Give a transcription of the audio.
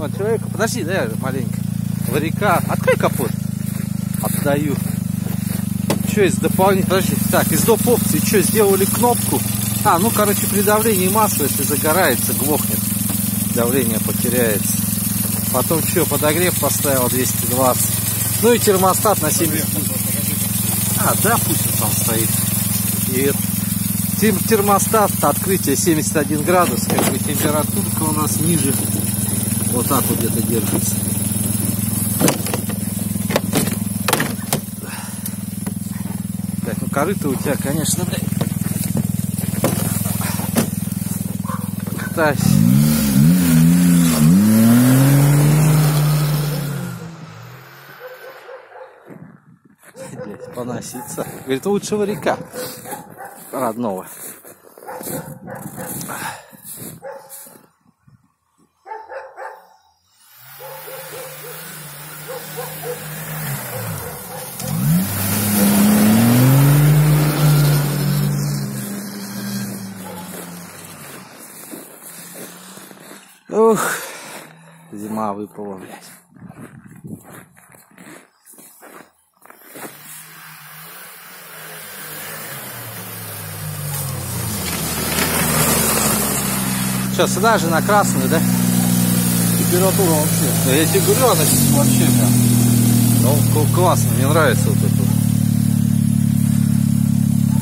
Вот человека, подожди, да, я маленько. Варика, открой капот. Отдаю. Что из дополнительных, подожди, так, из доп. Опций, что, сделали кнопку? А, ну, короче, при давлении масла, если загорается, глохнет. Давление потеряется. Потом что, подогрев поставил 220. Ну и термостат на 70. А, да, пусть он там стоит. И термостат, открытие 71 градус, как бы температурка у нас ниже. Вот так вот где-то держится. Так, ну корыто у тебя, конечно, блядь. Покатайся. Блядь, поноситься. Говорит, лучше варика родного. Ух, зима выпала, блядь. Сейчас сюда же на красную, да? Температура вообще. Я тебе говорю, она вообще, да. Ну, классно, мне нравится вот это.